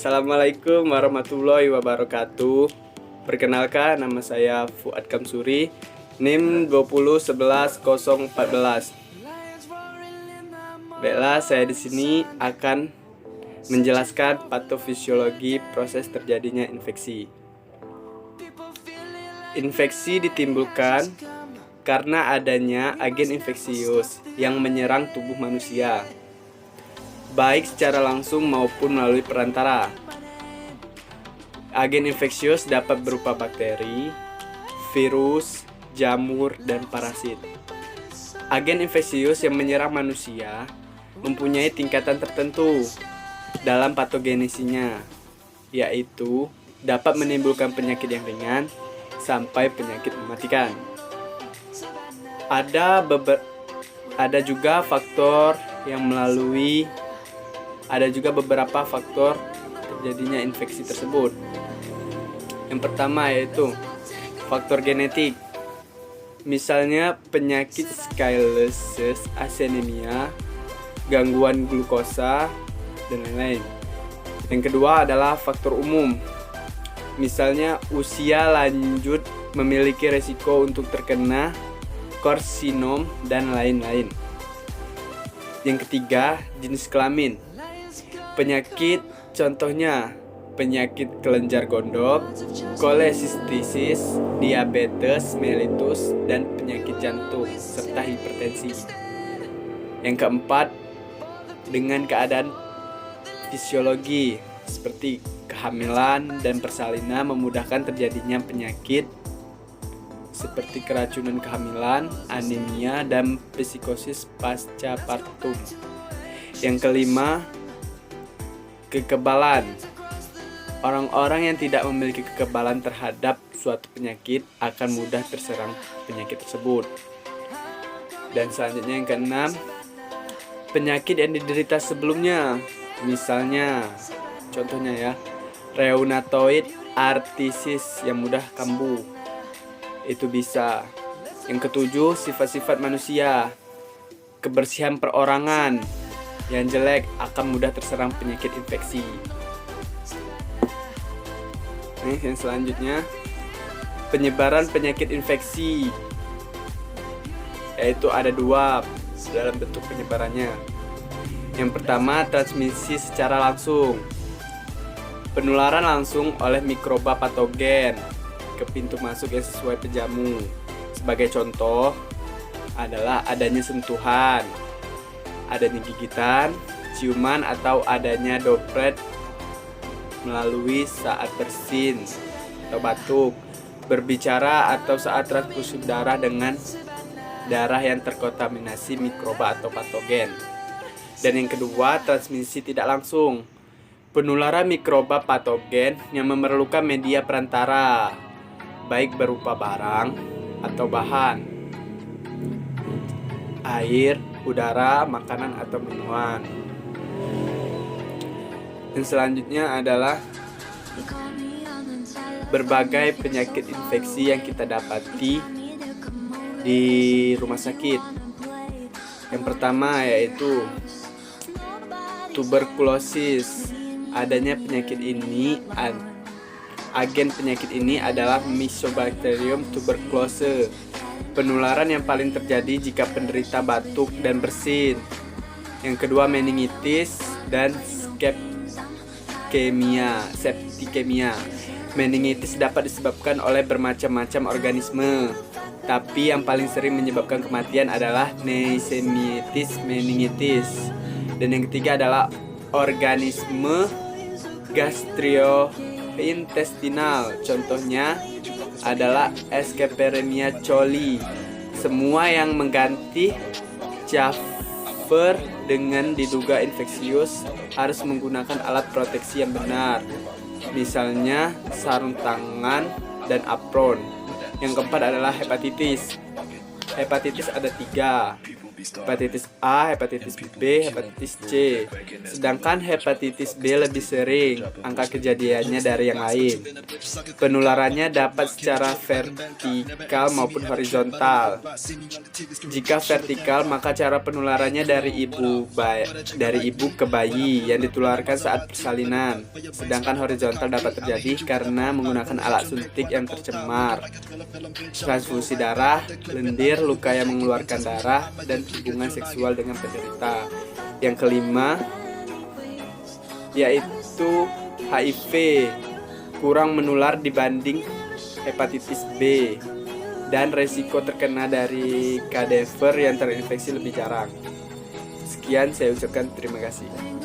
Assalamualaikum warahmatullahi wabarakatuh. Perkenalkan, nama saya Fuad Kamsuri, NIM 2011014. Baiklah, saya di sini akan menjelaskan patofisiologi proses terjadinya infeksi. Infeksi ditimbulkan karena adanya agen infeksius yang menyerang tubuh manusia, baik secara langsung maupun melalui perantara. Agen infeksius dapat berupa bakteri, virus, jamur, dan parasit. Agen infeksius yang menyerang manusia mempunyai tingkatan tertentu dalam patogenesinya, yaitu dapat menimbulkan penyakit yang ringan sampai penyakit mematikan. Ada juga beberapa faktor terjadinya infeksi tersebut. Yang pertama yaitu faktor genetik. Misalnya penyakit Scoliosis, anemia, gangguan glukosa, dan lain-lain. Yang kedua adalah faktor umum. Misalnya usia lanjut memiliki resiko untuk terkena karsinom dan lain-lain. Yang ketiga, jenis kelamin. Penyakit contohnya penyakit kelenjar gondok, kolesistisis, diabetes mellitus, dan penyakit jantung serta hipertensi. Yang keempat, dengan keadaan fisiologi seperti kehamilan dan persalinan memudahkan terjadinya penyakit seperti keracunan kehamilan, anemia, dan psikosis pasca partum. Yang kelima, kekebalan. Orang-orang yang tidak memiliki kekebalan terhadap suatu penyakit akan mudah terserang penyakit tersebut. Dan selanjutnya yang keenam, penyakit yang diderita sebelumnya. Misalnya, contohnya ya, rheumatoid arthritis yang mudah kambuh. Itu bisa. Yang ketujuh, sifat-sifat manusia. Kebersihan perorangan yang jelek akan mudah terserang penyakit infeksi. Yang selanjutnya, penyebaran penyakit infeksi, yaitu ada dua dalam bentuk penyebarannya. Yang pertama, transmisi secara langsung. Penularan langsung oleh mikroba patogen ke pintu masuk yang sesuai penjamu. Sebagai contoh adalah adanya sentuhan, adanya gigitan, ciuman, atau adanya droplet melalui saat bersin atau batuk, berbicara, atau saat transfusi darah dengan darah yang terkontaminasi mikroba atau patogen. Dan yang kedua, transmisi tidak langsung. Penularan mikroba patogen yang memerlukan media perantara, baik berupa barang atau bahan, air, udara, makanan, atau minuman. Dan selanjutnya adalah berbagai penyakit infeksi yang kita dapati di rumah sakit. Yang pertama yaitu tuberkulosis. Adanya penyakit ini, agen penyakit ini adalah Mycobacterium tuberculosis. Penularan yang paling terjadi jika penderita batuk dan bersin. Yang kedua, meningitis dan septikemia. Meningitis dapat disebabkan oleh bermacam-macam organisme, tapi yang paling sering menyebabkan kematian adalah Neisseria meningitis. Dan yang ketiga adalah organisme gastrointestinal. Contohnya adalah Escherichia coli. Semua yang mengganti Jaffer dengan diduga infeksius harus menggunakan alat proteksi yang benar, misalnya sarung tangan dan apron. Yang keempat adalah hepatitis. Hepatitis ada 3, hepatitis A, hepatitis B, hepatitis C. Sedangkan hepatitis B lebih sering angka kejadiannya dari yang lain. Penularannya dapat secara vertikal maupun horizontal. Jika vertikal, maka cara penularannya dari ibu ke bayi yang ditularkan saat persalinan. Sedangkan horizontal dapat terjadi karena menggunakan alat suntik yang tercemar, transfusi darah, lendir, luka yang mengeluarkan darah, dan hubungan seksual dengan penderita. Yang kelima yaitu HIV, kurang menular dibanding hepatitis B, dan resiko terkena dari kadaver yang terinfeksi lebih jarang. Sekian, saya ucapkan terima kasih.